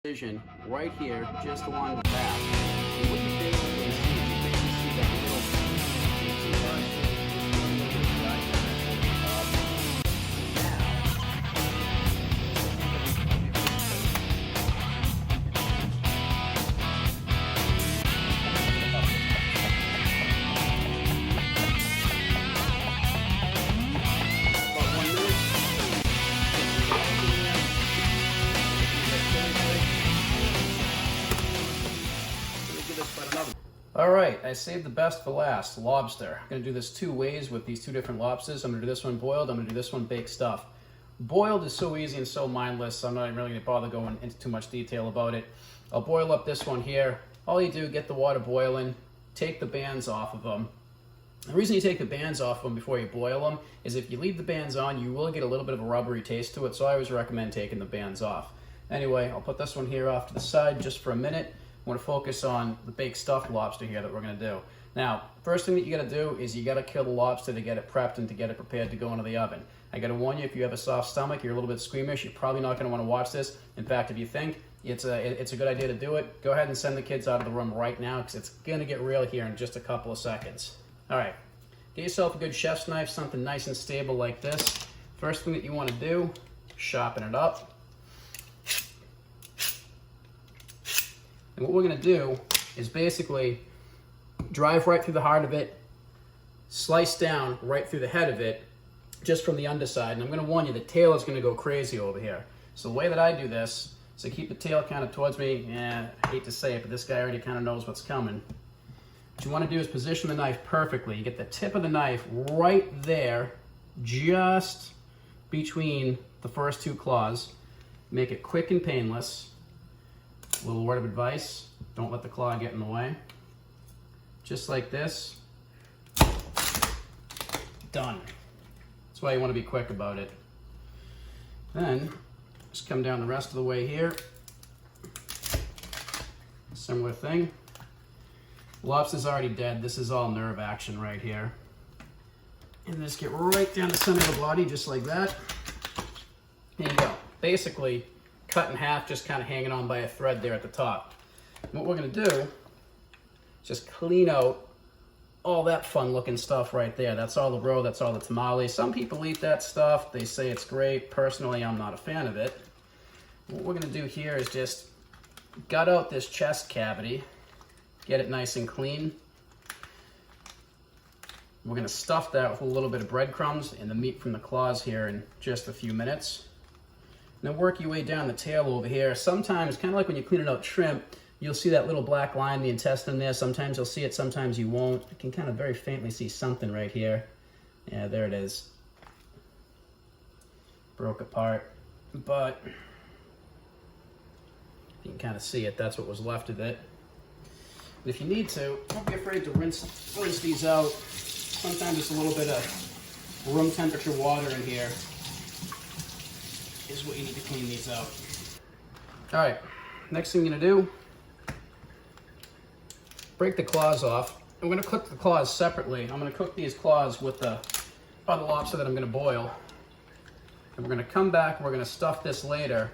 incision right here, just along the back. And what you basically see is you basically see that little All right, I saved the best for last, lobster. I'm gonna do this two ways with these two different lobsters. I'm gonna do this one boiled, I'm gonna do this one baked stuffed. Boiled is so easy and so mindless, so I'm not even really gonna bother going into too much detail about it. I'll boil up this one here. All you do, get the water boiling, take the bands off of them. The reason you take the bands off of them before you boil them is if you leave the bands on, you will get a little bit of a rubbery taste to it, so I always recommend taking the bands off. Anyway, I'll put this one here off to the side just for a minute. I want to focus on the baked stuffed lobster here that we're going to do. Now, first thing that you got to do is you got to kill the lobster to get it prepped and to get it prepared to go into the oven. I got to warn you, if you have a soft stomach, you're a little bit squeamish, you're probably not going to want to watch this. In fact, if you think it's a good idea to do it, go ahead and send the kids out of the room right now because it's going to get real here in just a couple of seconds. All right, get yourself a good chef's knife, something nice and stable like this. First thing that you want to do, sharpen it up. And what we're going to do is basically drive right through the heart of it, slice down right through the head of it, just from the underside. And I'm going to warn you, the tail is going to go crazy over here. So the way that I do this is I keep the tail kind of towards me. I hate to say it, but this guy already kind of knows what's coming. What you want to do is position the knife perfectly. You get the tip of the knife right there, just between the first two claws. Make it quick and painless. A little word of advice, don't let the claw get in the way. Just like this. Done. That's why you want to be quick about it. Then, just come down the rest of the way here. Similar thing. Lobster's already dead. This is all nerve action right here. And just get right down the center of the body, just like that. There you go. Basically, cut in half, just kind of hanging on by a thread there at the top. And what we're going to do is just clean out all that fun looking stuff right there. That's all the roe, that's all the tamale. Some people eat that stuff. They say it's great. Personally, I'm not a fan of it. What we're going to do here is just gut out this chest cavity, get it nice and clean. We're going to stuff that with a little bit of breadcrumbs and the meat from the claws here in just a few minutes. Now work your way down the tail over here. Sometimes, kind of like when you're cleaning out shrimp, you'll see that little black line in the intestine there. Sometimes you'll see it, sometimes you won't. You can kind of very faintly see something right here. Yeah, there it is. Broke apart. But you can kind of see it. That's what was left of it. And if you need to, don't be afraid to rinse these out. Sometimes it's a little bit of room temperature water in here is what you need to clean these out. All right, next thing you're gonna do, break the claws off. I'm gonna cook the claws separately. I'm gonna cook these claws with the other lobster that I'm gonna boil. And we're gonna come back and we're gonna stuff this later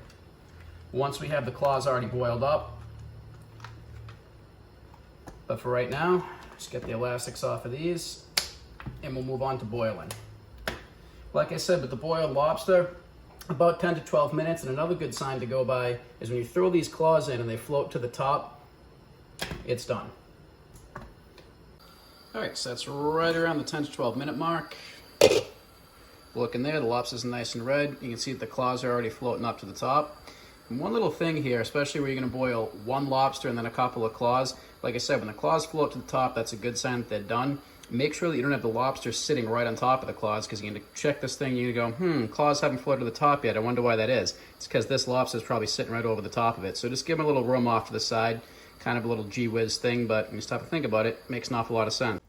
once we have the claws already boiled up. But for right now, just get the elastics off of these and we'll move on to boiling. Like I said, with the boiled lobster, about 10 to 12 minutes, and another good sign to go by is when you throw these claws in and they float to the top, it's done. All right, so that's right around the 10 to 12 minute mark. Look in there, the lobster's nice and red. You can see that the claws are already floating up to the top. And one little thing here, especially where you're gonna boil one lobster and then a couple of claws, like I said, when the claws float to the top, that's a good sign that they're done. Make sure that you don't have the lobster sitting right on top of the claws, because you're going to check this thing, you're going to go, claws haven't floated to the top yet. I wonder why that is. It's because this lobster is probably sitting right over the top of it. So just give them a little room off to the side, kind of a little gee whiz thing, but when you stop and think about it, it makes an awful lot of sense.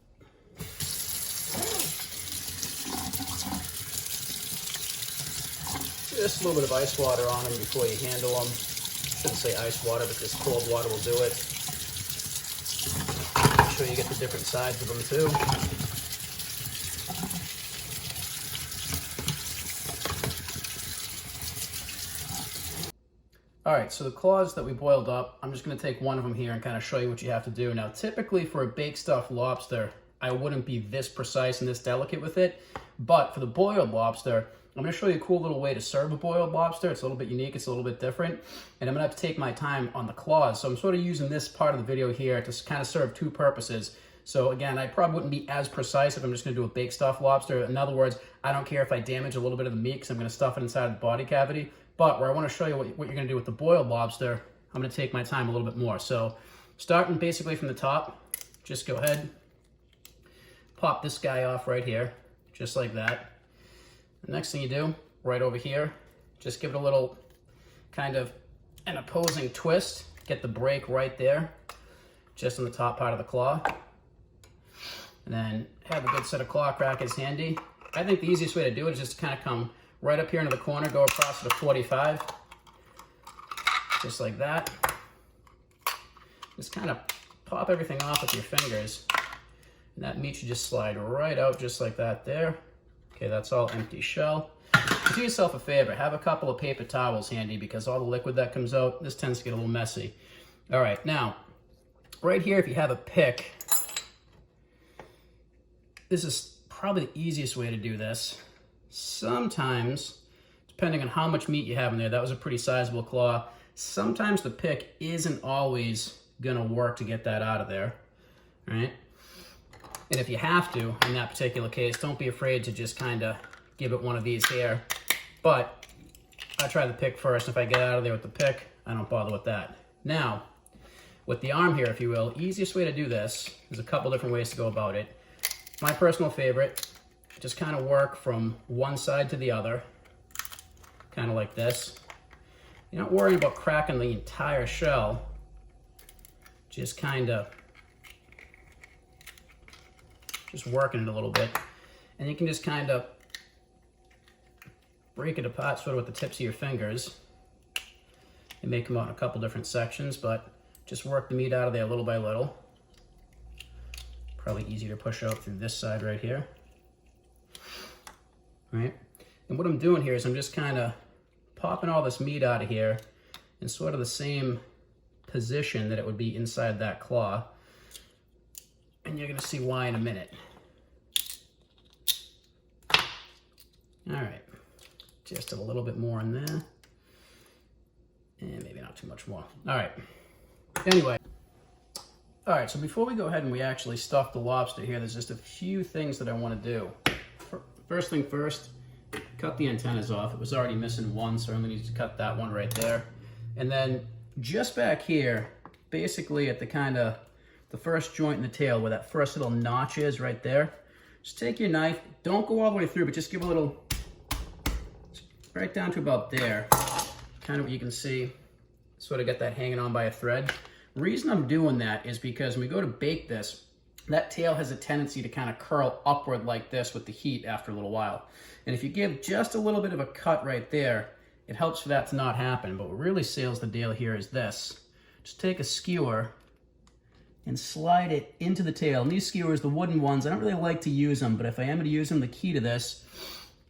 Just a little bit of ice water on them before you handle them. Shouldn't say ice water, but just cold water will do it. Make sure you get the different sides of them too. All right, so the claws that we boiled up, I'm just gonna take one of them here and kind of show you what you have to do. Now, typically for a baked stuffed lobster, I wouldn't be this precise and this delicate with it, but for the boiled lobster, I'm gonna show you a cool little way to serve a boiled lobster. It's a little bit unique, it's a little bit different, and I'm gonna have to take my time on the claws. So I'm sort of using this part of the video here to kind of serve two purposes. So again, I probably wouldn't be as precise if I'm just gonna do a baked stuffed lobster. In other words, I don't care if I damage a little bit of the meat because I'm gonna stuff it inside the body cavity. But where I wanna show you what you're gonna do with the boiled lobster, I'm gonna take my time a little bit more. So starting basically from the top, just go ahead, pop this guy off right here, just like that. The next thing you do, right over here, just give it a little kind of an opposing twist. Get the break right there, just on the top part of the claw. And then have a good set of claw crackers handy. I think the easiest way to do it is just to kind of come right up here into the corner, go across to the 45, just like that. Just kind of pop everything off with your fingers. And that meat should just slide right out just like that there. Okay, that's all empty shell. Do yourself a favor, have a couple of paper towels handy because all the liquid that comes out, this tends to get a little messy. All right, now, right here, if you have a pick, this is probably the easiest way to do this. Sometimes, depending on how much meat you have in there, that was a pretty sizable claw, sometimes the pick isn't always gonna work to get that out of there, all right? And if you have to, in that particular case, don't be afraid to just kind of give it one of these here. But I try the pick first. If I get out of there with the pick, I don't bother with that. Now, with the arm here, if you will, easiest way to do this, there's a couple different ways to go about it. My personal favorite, just kind of work from one side to the other, kind of like this. You're not worrying about cracking the entire shell, just kind of working it a little bit. And you can just kind of break it apart sort of with the tips of your fingers and make them out in a couple different sections, but just work the meat out of there little by little. Probably easier to push out through this side right here. All right, and what I'm doing here is I'm just kind of popping all this meat out of here in sort of the same position that it would be inside that claw. And you're gonna see why in a minute. All right, just a little bit more in there. And maybe not too much more. All right, anyway. All right, so before we go ahead and we actually stuff the lobster here, there's just a few things that I wanna do. First thing first, cut the antennas off. It was already missing one, so I only need to cut that one right there. And then just back here, basically at the kind of the first joint in the tail where that first little notch is right there, just take your knife, don't go all the way through, but just give a little, right down to about there. Kind of what you can see, sort of get that hanging on by a thread. The reason I'm doing that is because when we go to bake this, that tail has a tendency to kind of curl upward like this with the heat after a little while. And if you give just a little bit of a cut right there, it helps for that to not happen. But what really seals the deal here is this. Just take a skewer and slide it into the tail. And these skewers, the wooden ones, I don't really like to use them, but if I am gonna use them, the key to this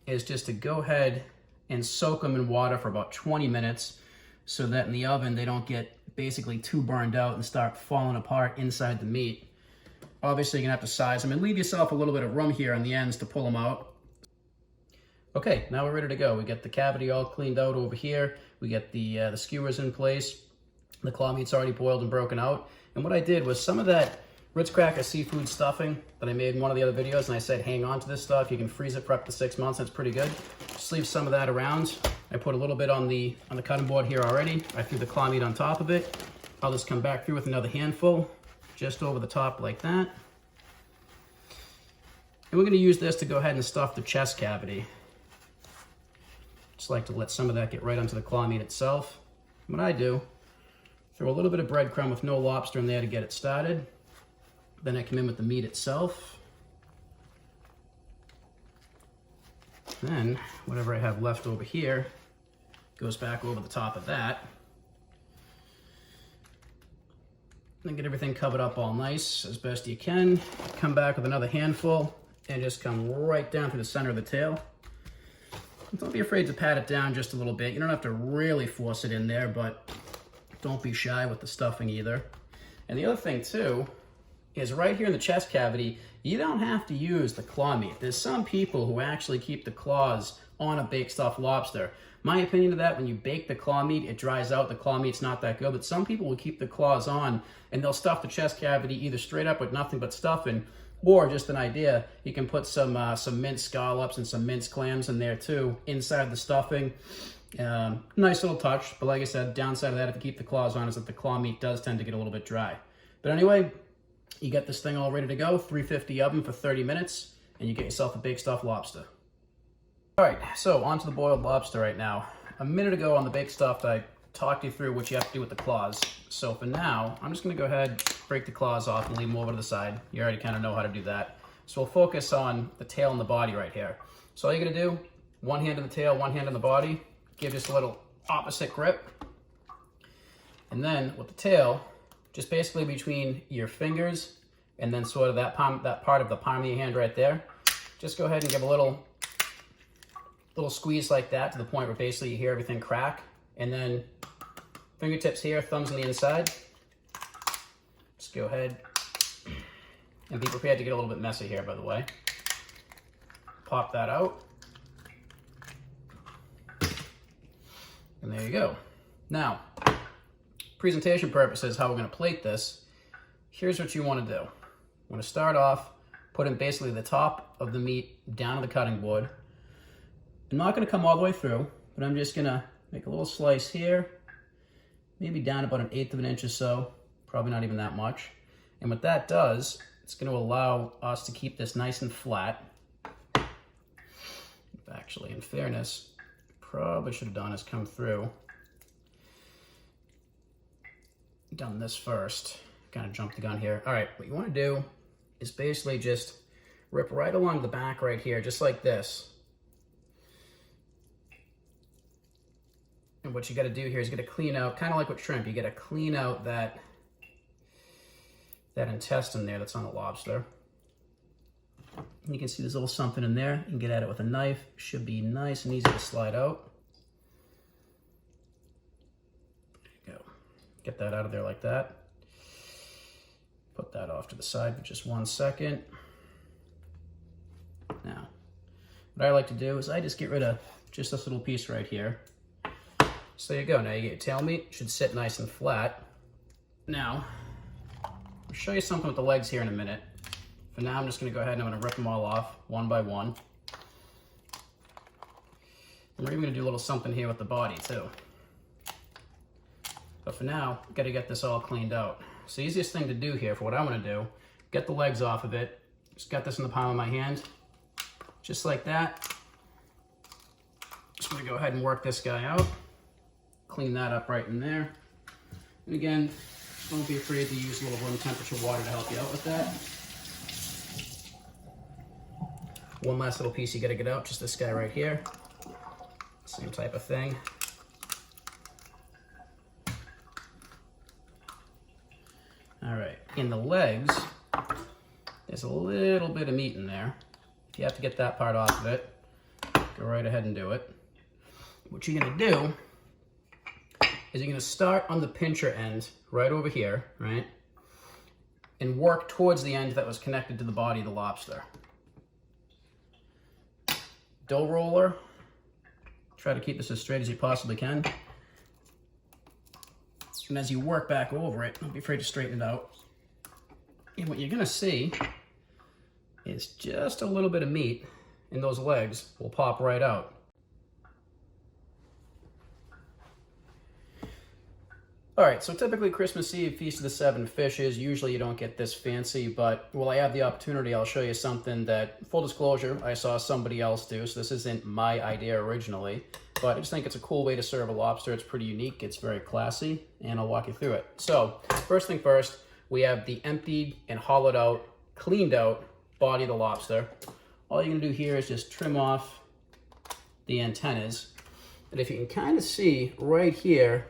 is just to go ahead and soak them in water for about 20 minutes so that in the oven they don't get basically too burned out and start falling apart inside the meat. Obviously, you're gonna have to size them and leave yourself a little bit of room here on the ends to pull them out. Okay, now we're ready to go. We got the cavity all cleaned out over here. We got the skewers in place. The claw meat's already boiled and broken out. And what I did was some of that Ritz Cracker seafood stuffing that I made in one of the other videos, and I said hang on to this stuff. You can freeze it for up to 6 months. That's pretty good. Just leave some of that around. I put a little bit on the cutting board here already. I threw the claw meat on top of it. I'll just come back through with another handful, just over the top like that. And we're going to use this to go ahead and stuff the chest cavity. Just like to let some of that get right onto the claw meat itself. What I do, throw a little bit of breadcrumb with no lobster in there to get it started. Then I come in with the meat itself. Then whatever I have left over here goes back over the top of that. Then get everything covered up all nice as best you can. Come back with another handful and just come right down through the center of the tail. don't be afraid to pat it down just a little bit. You don't have to really force it in there, but don't be shy with the stuffing either. And the other thing too is right here in the chest cavity, you don't have to use the claw meat. There's some people who actually keep the claws on a baked stuffed lobster. My opinion of that, when you bake the claw meat, it dries out. The claw meat's not that good, but some people will keep the claws on and they'll stuff the chest cavity either straight up with nothing but stuffing, or just an idea, you can put some minced scallops and some minced clams in there too, inside the stuffing. Nice little touch, but like I said, downside of that if you keep the claws on is that the claw meat does tend to get a little bit dry. But anyway, you get this thing all ready to go, 350 oven for 30 minutes, and you get yourself a baked stuffed lobster. All right, so onto the boiled lobster right now. A minute ago on the baked stuffed, I talked you through what you have to do with the claws. So for now, I'm just gonna go ahead, break the claws off and leave them over to the side. You already kind of know how to do that. So we'll focus on the tail and the body right here. So all you're gonna do, one hand on the tail, one hand on the body, give just a little opposite grip. And then with the tail, just basically between your fingers and then sort of that part of the palm of your hand right there, just go ahead and give a little squeeze like that to the point where basically you hear everything crack. And then fingertips here, thumbs on the inside. Just go ahead and be prepared to get a little bit messy here, by the way. Pop that out. And there you go. Now, presentation purposes, how we're gonna plate this, here's what you wanna do. I'm gonna start off putting basically the top of the meat down on the cutting board. I'm not gonna come all the way through, but I'm just gonna make a little slice here, maybe down about 1/8 of an inch or so, probably not even that much. And what that does, it's gonna allow us to keep this nice and flat. Actually, in fairness, probably should have done is come through, done this first, kind of jumped the gun here. All right, what you wanna do is basically just rip right along the back right here, just like this. And what you got to do here is you got to clean out, kind of like with shrimp, you got to clean out that intestine there that's on the lobster. And you can see there's a little something in there. You can get at it with a knife. Should be nice and easy to slide out. There you go. Get that out of there like that. Put that off to the side for just 1 second. Now, what I like to do is I just get rid of just this little piece right here. So there you go. Now you get your tail meat. It should sit nice and flat. Now, I'll show you something with the legs here in a minute. For now, I'm just going to go ahead and I'm going to rip them all off one by one. And we're even going to do a little something here with the body too. But for now, got to get this all cleaned out. So the easiest thing to do here for what I'm going to do, get the legs off of it. Just got this in the palm of my hand. Just like that. Just going to go ahead and work this guy out. Clean that up right in there. And again, don't be afraid to use a little room temperature water to help you out with that. One last little piece you gotta get out, just this guy right here. Same type of thing. All right, in the legs, there's a little bit of meat in there. If you have to get that part off of it, go right ahead and do it. What you're gonna do is you're gonna start on the pincher end right over here, right? And work towards the end that was connected to the body of the lobster. Dough roller, try to keep this as straight as you possibly can. And as you work back over it, don't be afraid to straighten it out. And what you're gonna see is just a little bit of meat in those legs will pop right out. All right, so typically Christmas Eve, Feast of the Seven Fishes, usually you don't get this fancy, but while I have the opportunity, I'll show you something that, full disclosure, I saw somebody else do, so this isn't my idea originally, but I just think it's a cool way to serve a lobster. It's pretty unique, it's very classy, and I'll walk you through it. So, first thing first, we have the emptied and hollowed out, cleaned out body of the lobster. All you're gonna do here is just trim off the antennas, and if you can kind of see right here,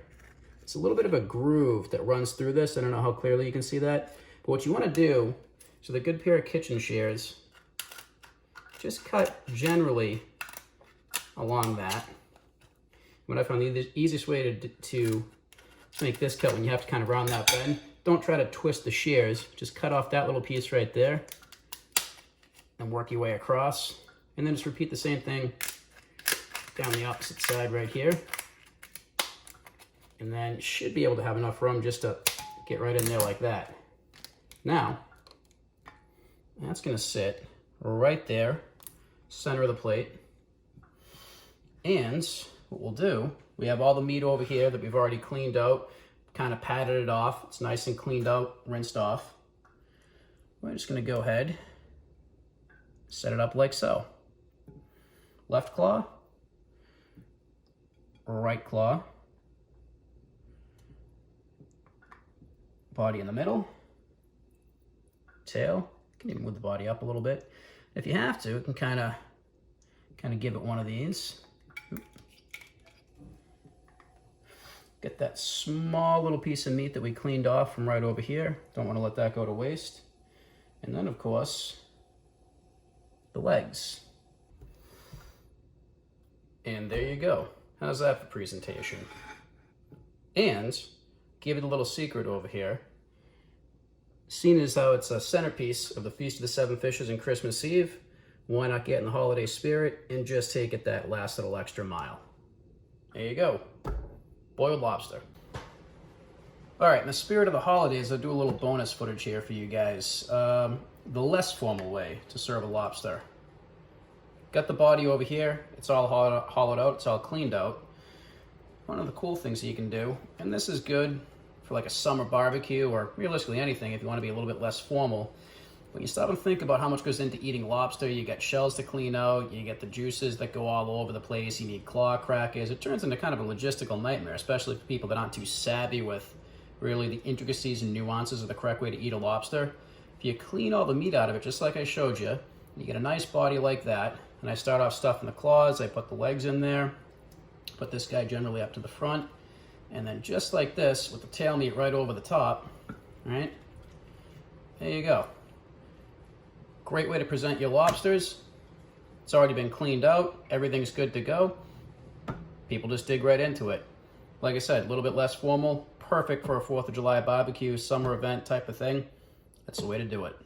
it's a little bit of a groove that runs through this. I don't know how clearly you can see that. But what you want to do, so the good pair of kitchen shears, just cut generally along that. What I found the easiest way to make this cut when you have to kind of round that bend, don't try to twist the shears. Just cut off that little piece right there and work your way across. And then just repeat the same thing down the opposite side right here. And then you should be able to have enough room just to get right in there like that. Now, that's gonna sit right there, center of the plate. And what we'll do, we have all the meat over here that we've already cleaned out, kind of patted it off. It's nice and cleaned out, rinsed off. We're just gonna go ahead, set it up like so. Left claw, right claw, body in the middle, tail. You can even move the body up a little bit. If you have to, you can kind of give it one of these. Get that small little piece of meat that we cleaned off from right over here. Don't want to let that go to waste. And then, of course, the legs. And there you go. How's that for presentation? And give it a little secret over here. Seeing as how it's a centerpiece of the Feast of the Seven Fishes and Christmas Eve, why not get in the holiday spirit and just take it that last little extra mile? There you go. Boiled lobster. All right, in the spirit of the holidays, I'll do a little bonus footage here for you guys. The less formal way to serve a lobster. Got the body over here. It's all hollowed out. It's all cleaned out. One of the cool things that you can do, and this is good for like a summer barbecue or realistically anything if you want to be a little bit less formal. When you stop and think about how much goes into eating lobster, you got shells to clean out, you get the juices that go all over the place, you need claw crackers. It turns into kind of a logistical nightmare, especially for people that aren't too savvy with really the intricacies and nuances of the correct way to eat a lobster. If you clean all the meat out of it, just like I showed you, you get a nice body like that. And I start off stuffing the claws, I put the legs in there, put this guy generally up to the front, and then just like this, with the tail meat right over the top, all right? There you go. Great way to present your lobsters. It's already been cleaned out. Everything's good to go. People just dig right into it. Like I said, a little bit less formal. Perfect for a 4th of July barbecue, summer event type of thing. That's the way to do it.